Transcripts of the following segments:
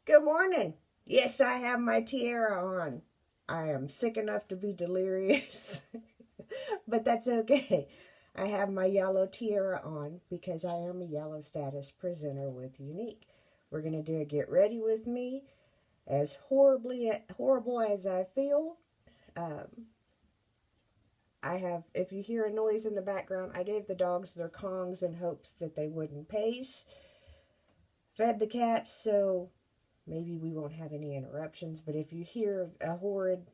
Good morning. Yes, I have my tiara on. I am sick enough to be delirious, but that's okay. I have my yellow tiara on because I am a yellow status presenter with Unique. We're going to do a get ready with me. As horrible as I feel, um, if you hear a noise in the background, I gave the dogs their Kongs in hopes that they wouldn't pace. Fed the cats, so maybe we won't have any interruptions, but if you hear a horrid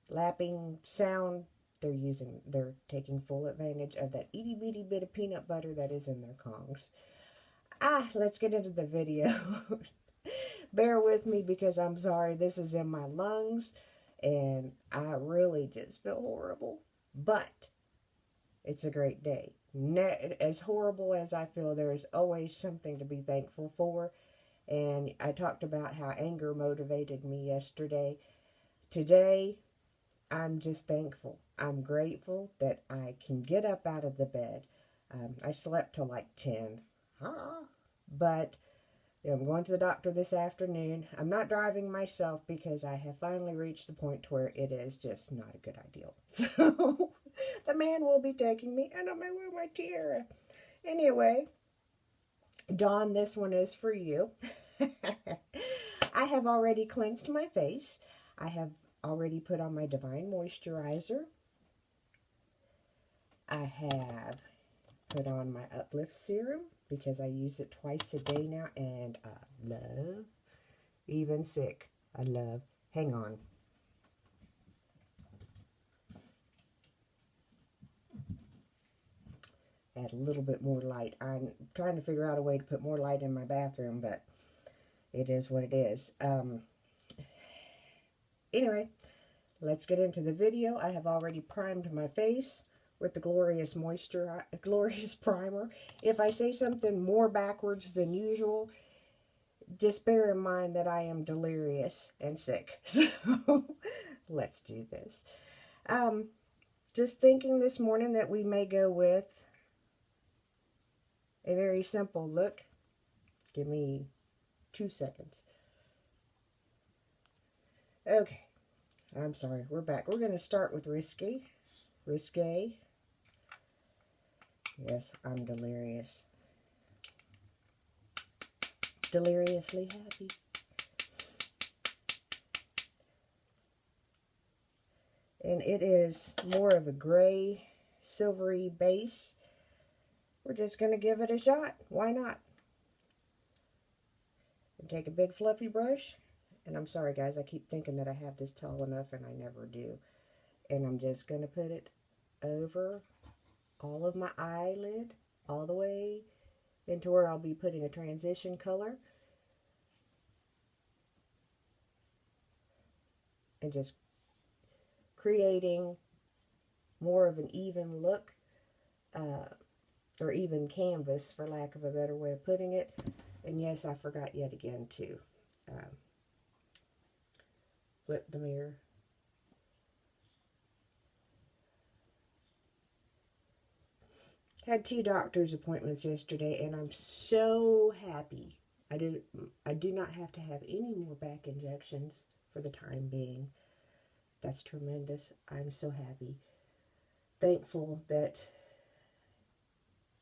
lapping sound, they're taking full advantage of that itty bitty bit of peanut butter that is in their Kongs. Let's get into the video. Bear with me because I'm sorry, this is in my lungs and I really just feel horrible. But it's a great day. As horrible as I feel, there is always something to be thankful for. And I talked about how anger motivated me yesterday. Today, I'm just thankful. I'm grateful that I can get up out of the bed. I slept till like 10. But I'm going to the doctor this afternoon. I'm not driving myself because I have finally reached the point where it is just not a good idea. So the man will be taking me, and I'm going to wear my tiara. Anyway, Dawn, this one is for you. I have already cleansed my face. I have already put on my Divine Moisturizer. I have put on my Uplift Serum because I use it twice a day now, and I love, even sick, I love, hang on. Add a little bit more light. I'm trying to figure out a way to put more light in my bathroom, but it is what it is. Anyway, let's get into the video. I have already primed my face with the Glorious Primer. If I say something more backwards than usual, just bear in mind that I am delirious and sick. So let's do this. Just thinking this morning that we may go with a very simple look. Give me 2 seconds. Okay. I'm sorry, we're back. We're going to start with Risque. Risque. Yes, I'm delirious. Deliriously happy. And it is more of a gray, silvery base. We're just going to give it a shot. Why not? And take a big fluffy brush. And I'm sorry, guys, I keep thinking that I have this tall enough, and I never do. And I'm just going to put it over all of my eyelid, all the way into where I'll be putting a transition color. And just creating more of an even look, or even canvas, for lack of a better way of putting it. And yes, I forgot yet again to flip the mirror. Had 2 doctor's appointments yesterday, and I'm so happy. I do not have to have any more back injections for the time being. That's tremendous. I'm so happy. Thankful that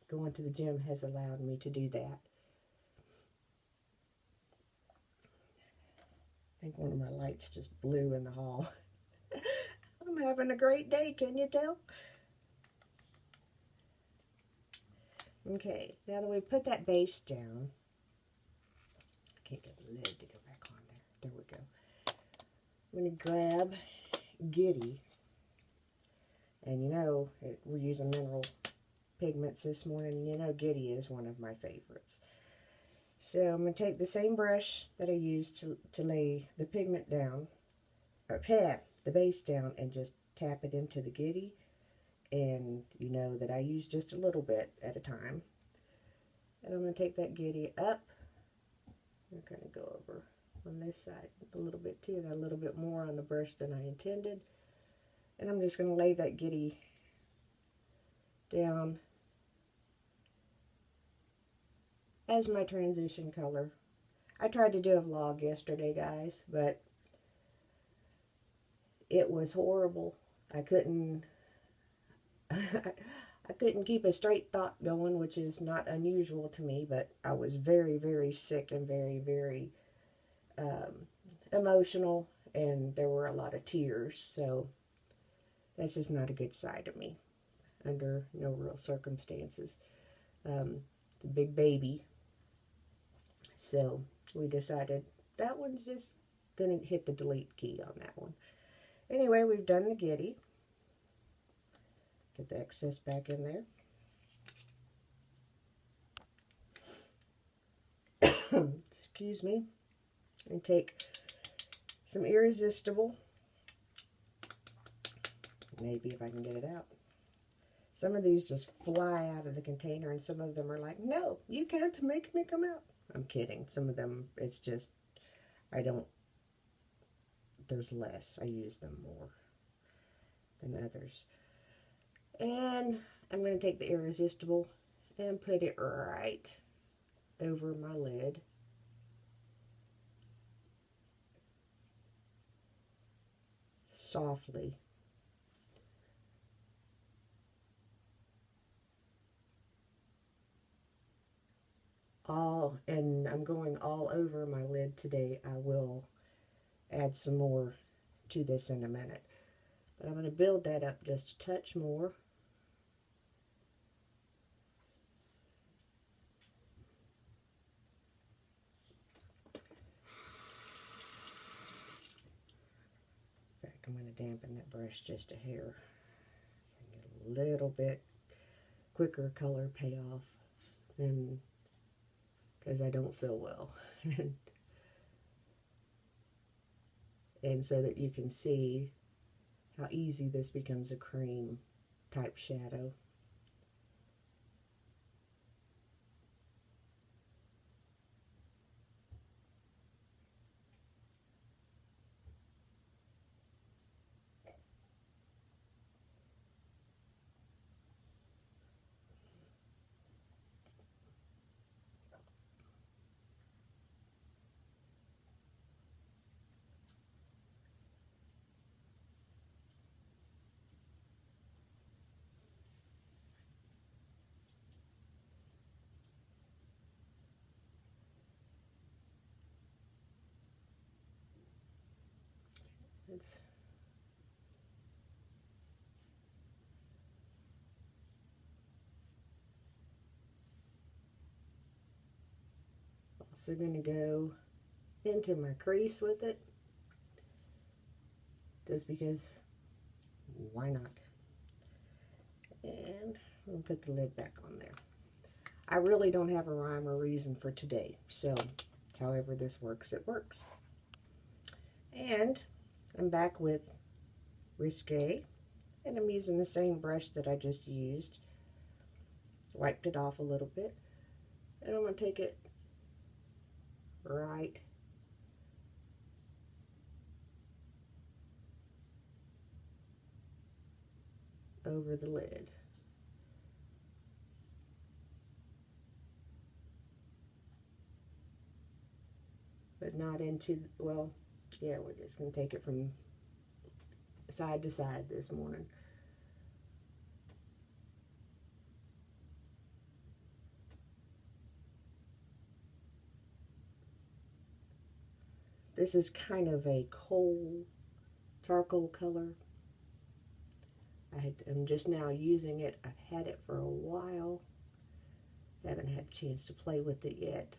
going to the gym has allowed me to do that. I think one of my lights just blew in the hall. I'm having a great day, can you tell? Okay, now that we put that base down, I can't get the lid to go back on there. There we go. I'm going to grab Giddy. And you know, we're using mineral pigments this morning, and you know Giddy is one of my favorites. So I'm going to take the same brush that I used to lay the pigment down, or pat the base down, and just tap it into the Giddy. And you know that I use just a little bit at a time. And I'm going to take that Giddy up. I'm going to go over on this side a little bit too. Got a little bit more on the brush than I intended. And I'm just going to lay that Giddy down as my transition color. I tried to do a vlog yesterday, guys, but it was horrible. I couldn't I couldn't keep a straight thought going, which is not unusual to me, but I was very, very sick and very, very emotional, and there were a lot of tears, so that's just not a good side of me under no real circumstances. It's a big baby, so we decided that one's just going to hit the delete key on that one. Anyway, we've done the giddy. Get the excess back in there. Excuse me. And take some Irresistible. Maybe if I can get it out. Some of these just fly out of the container, and some of them are like, no, you can't make me come out. I'm kidding. Some of them, it's just, I don't, there's less. I use them more than others. And I'm going to take the Irresistible and put it right over my lid. Softly. And I'm going all over my lid today. I will add some more to this in a minute. But I'm going to build that up just a touch more. In fact, I'm going to dampen that brush just a hair so I can get a little bit quicker color payoff than because I don't feel well. And so that you can see how easy this becomes a cream type shadow. It's also going to go into my crease with it, just because why not? And I'll put the lid back on there. I really don't have a rhyme or reason for today, so however this works, it works. And I'm back with Risque, and I'm using the same brush that I just used. Wiped it off a little bit, and I'm going to take it right over the lid. But not into, well, yeah, we're just going to take it from side to side this morning. This is kind of a coal charcoal color. I'm just now using it. I've had it for a while. Haven't had a chance to play with it yet.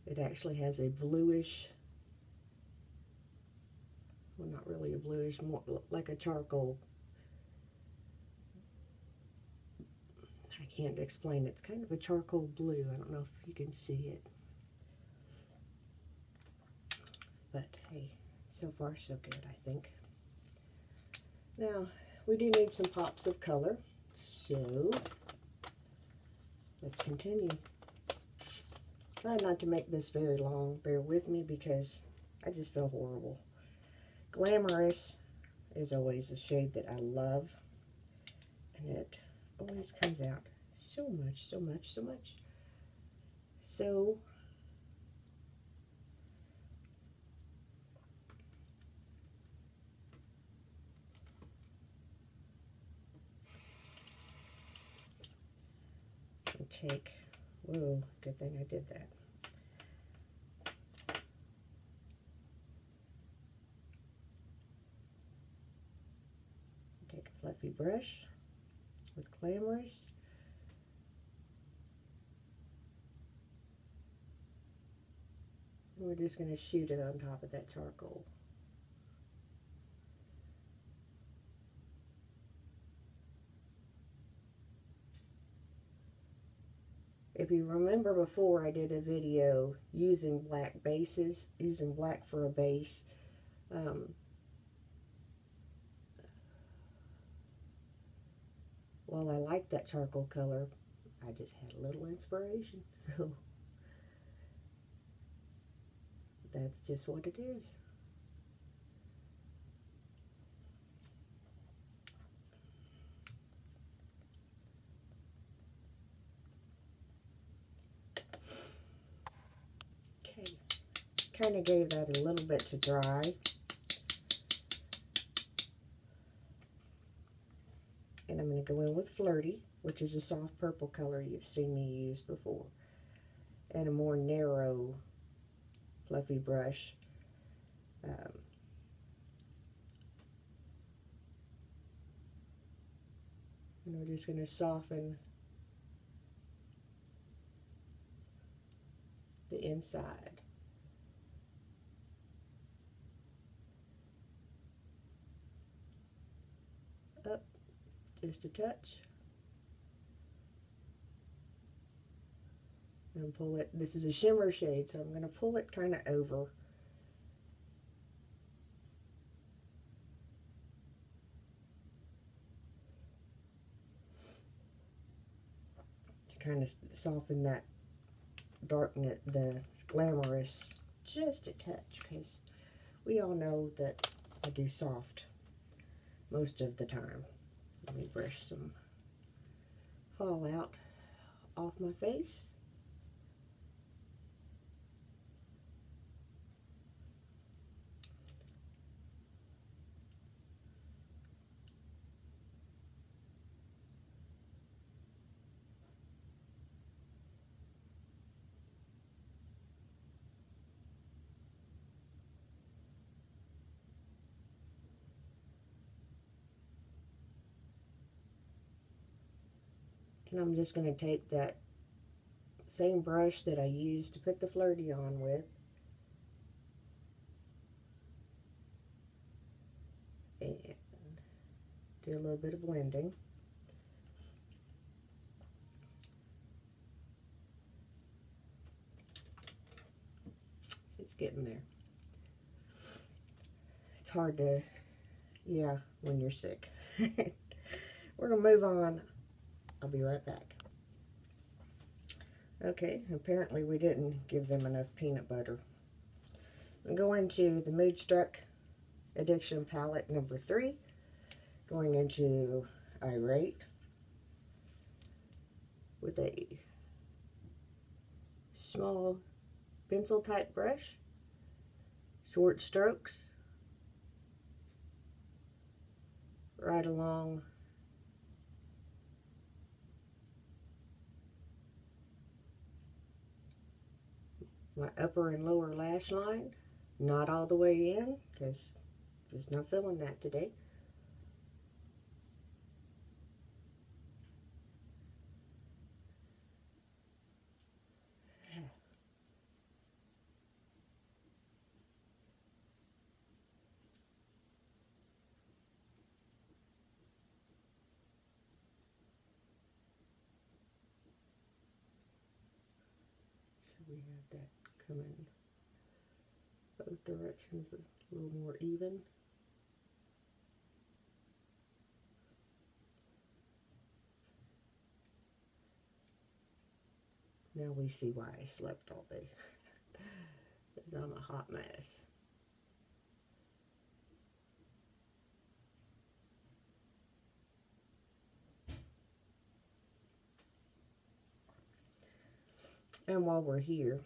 It actually has a bluish, well, not really a bluish, more like a charcoal. I can't explain it. It's kind of a charcoal blue. I don't know if you can see it. But hey, so far so good, I think. Now, we do need some pops of color, so let's continue. Try not to make this very long. Bear with me because I just feel horrible. Glamorous is always a shade that I love, and it always comes out so much, so much, so much. So I'll take, whoa, good thing I did that. Take a fluffy brush with Glamorous. And we're just going to shoot it on top of that charcoal. If you remember before, I did a video using black bases, using black for a base. While I like that charcoal color, I just had a little inspiration, so that's just what it is. Okay, kind of gave that a little bit to dry. And I'm going to go in with Flirty, which is a soft purple color you've seen me use before, and a more narrow fluffy brush. And we're just going to soften the inside. Up just a touch. And pull it. This is a shimmer shade, so I'm going to pull it kind of over. To kind of soften that darkness, the Glamorous, just a touch, because we all know that I do soft most of the time. Let me brush some fallout off my face. And I'm just going to take that same brush that I used to put the Flirty on with, and do a little bit of blending. It's getting there. It's hard to, yeah, when you're sick. We're going to move on. I'll be right back. Okay, apparently we didn't give them enough peanut butter. I'm going to the Moodstruck Addiction Palette number 3. Going into Irate with a small pencil type brush, short strokes right along my upper and lower lash line, not all the way in, because I'm just not feeling that today. Should we have that come in both directions a little more even? Now we see why I slept all day, because I'm a hot mess. And while we're here,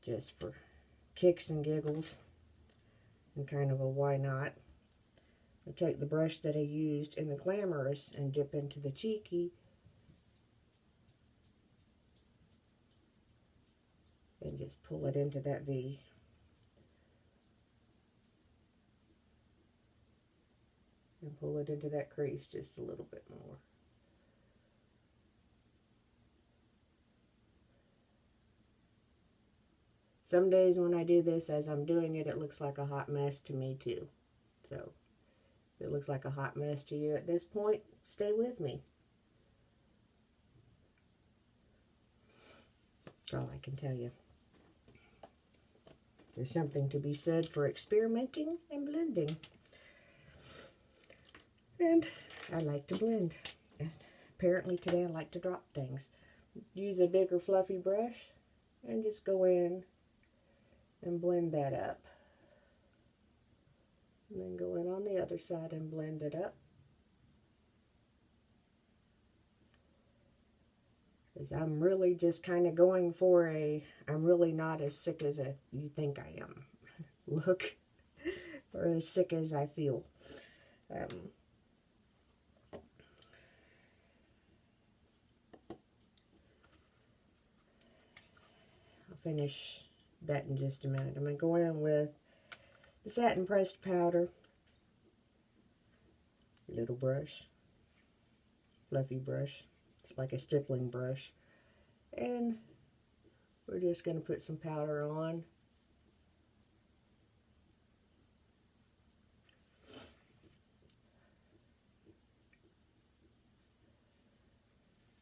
just for kicks and giggles, and kind of a why not, I take the brush that I used in the Glamorous and dip into the Cheeky and just pull it into that V. And pull it into that crease just a little bit more. Some days when I do this, as I'm doing it, it looks like a hot mess to me too. So, if it looks like a hot mess to you at this point, stay with me. That's all I can tell you. There's something to be said for experimenting and blending. And I like to blend. And apparently today I like to drop things. Use a bigger fluffy brush and just go in and blend that up. And then go in on the other side and blend it up. Because I'm really just kind of going for I'm really not as sick as you think I am look, or as sick as I feel. I'll finish that in just a minute. I'm going to go in with the satin pressed powder, little brush, fluffy brush. It's like a stippling brush. And we're just going to put some powder on.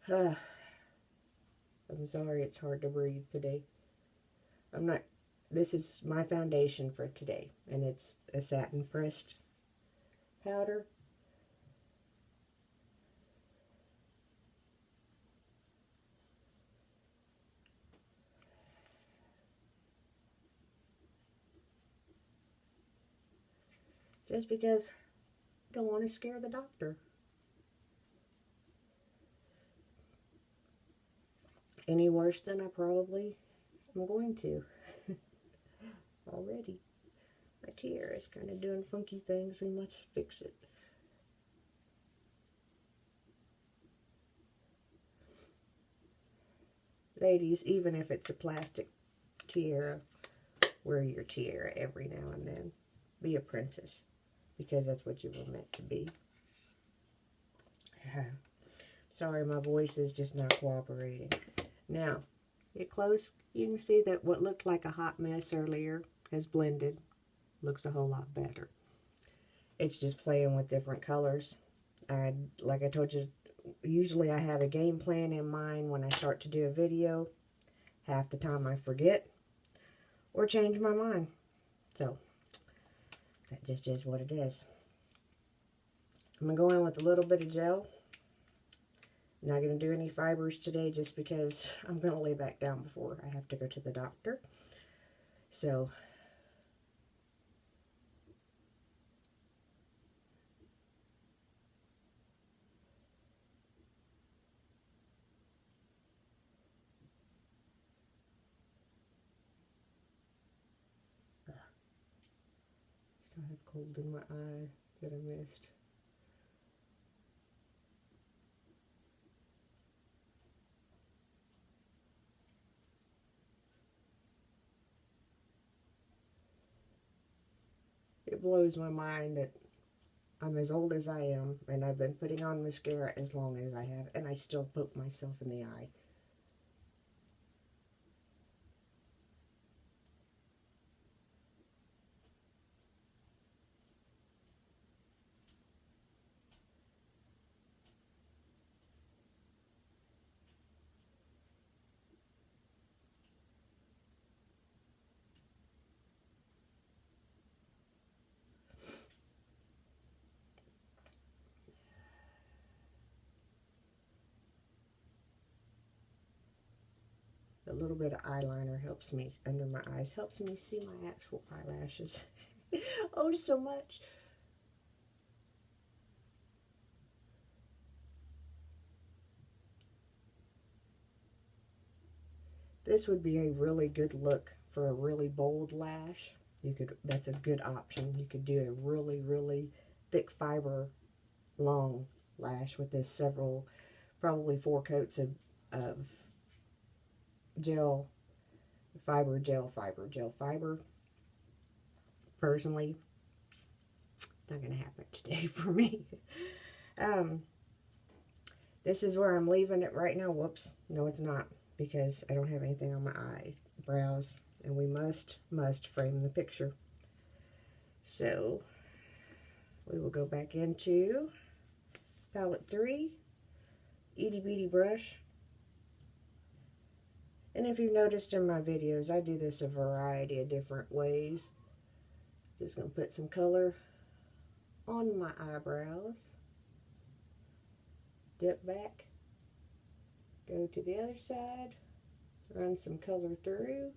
I'm sorry it's hard to breathe today. This is my foundation for today, and it's a satin pressed powder. Just because I don't want to scare the doctor. Any worse than I probably am going to. Already. My tiara is kind of doing funky things. We must fix it. Ladies, even if it's a plastic tiara, wear your tiara every now and then. Be a princess, because that's what you were meant to be. Sorry, my voice is just not cooperating. Now, get close. You can see that what looked like a hot mess earlier has blended. Looks a whole lot better. It's just playing with different colors. Like I told you, usually I have a game plan in mind when I start to do a video. Half the time I forget or change my mind. So, that just is what it is. I'm going to go in with a little bit of gel. I'm not going to do any fibers today just because I'm going to lay back down before I have to go to the doctor. So, still have cold in my eye that I missed. It blows my mind that I'm as old as I am, and I've been putting on mascara as long as I have, and I still poke myself in the eye. A little bit of eyeliner helps me under my eyes, helps me see my actual eyelashes. Oh, so much. This would be a really good look for a really bold lash. That's a good option. You could do a really, really thick fiber long lash with this probably 4 coats of gel fiber, gel fiber. Personally, not going to happen today for me. This is where I'm leaving it right now. Whoops. No, it's not, because I don't have anything on my eyebrows, and we must frame the picture. So we will go back into palette 3, itty bitty brush. And if you've noticed in my videos, I do this a variety of different ways. Just going to put some color on my eyebrows. Dip back. Go to the other side. Run some color through.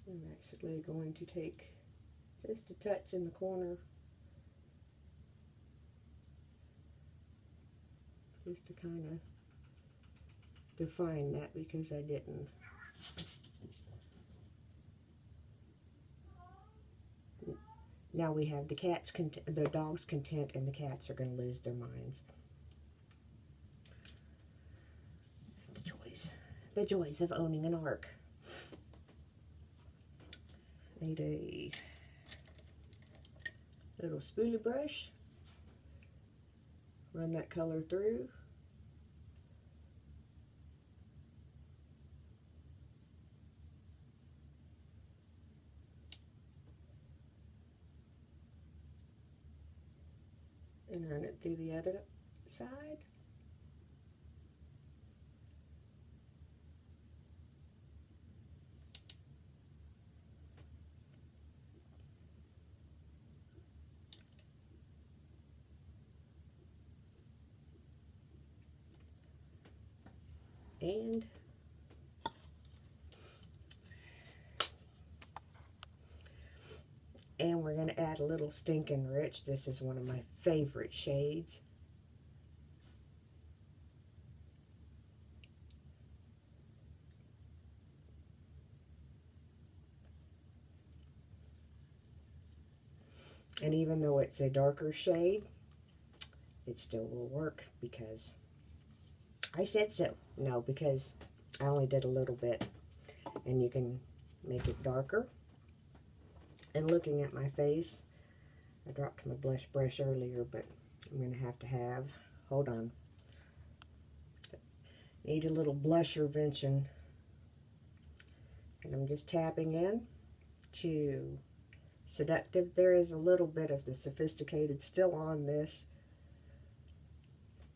I'm actually going to take just a touch in the corner, just to kind of define that, because I didn't. Now we have the dog's content, and the cats are going to lose their minds. The joys of owning an ark. Need a little spoolie brush. Run that color through. And run it through the other side. And we're going to add a little Stinkin' Rich. This is one of my favorite shades. And even though it's a darker shade, it still will work because I said so. No, because I only did a little bit. And you can make it darker. And looking at my face, I dropped my blush brush earlier, but I'm going to have, hold on. Need a little blusher invention. And I'm just tapping in to Seductive. There is a little bit of the Sophisticated still on this.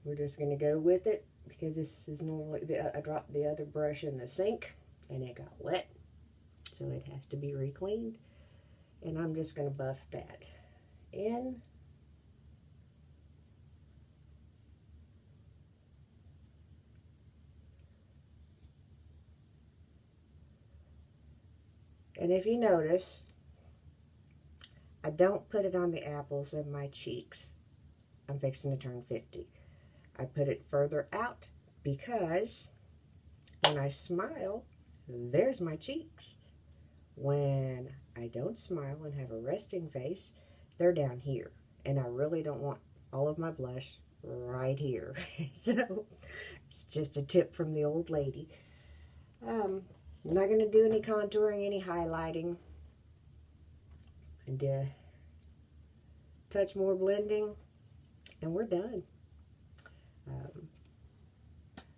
We're just going to go with it because this is normally, I dropped the other brush in the sink and it got wet. So it has to be re-cleaned. And I'm just going to buff that in. And if you notice, I don't put it on the apples of my cheeks. I'm fixing to turn 50. I put it further out because when I smile, there's my cheeks. When I don't smile and have a resting face, they're down here. And I really don't want all of my blush right here. So it's just a tip from the old lady. I'm not going to do any contouring, any highlighting. And touch more blending. And we're done.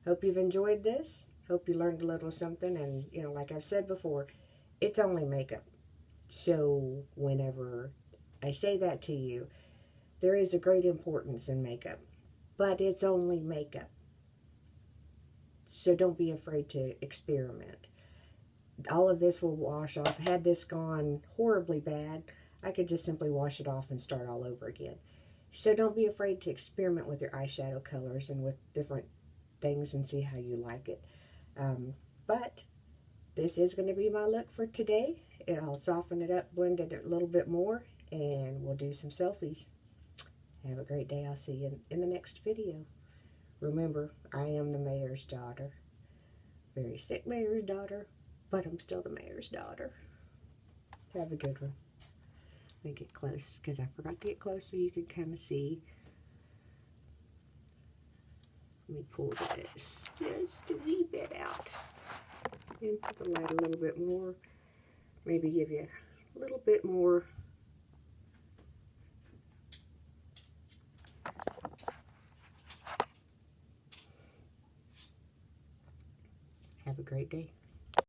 Hope you've enjoyed this. Hope you learned a little something. And, you know, like I've said before, it's only makeup. So whenever I say that to you, there is a great importance in makeup. But it's only makeup. So don't be afraid to experiment. All of this will wash off. Had this gone horribly bad, I could just simply wash it off and start all over again. So don't be afraid to experiment with your eyeshadow colors and with different things and see how you like it. But this is going to be my look for today, I'll soften it up, blend it a little bit more, and we'll do some selfies. Have a great day. I'll see you in the next video. Remember, I am the mayor's daughter. Very sick mayor's daughter, but I'm still the mayor's daughter. Have a good one. Let me get close, because I forgot to get close so you can kind of see. Let me pull this just a wee bit out. Into the light a little bit more. Maybe give you a little bit more. Have a great day.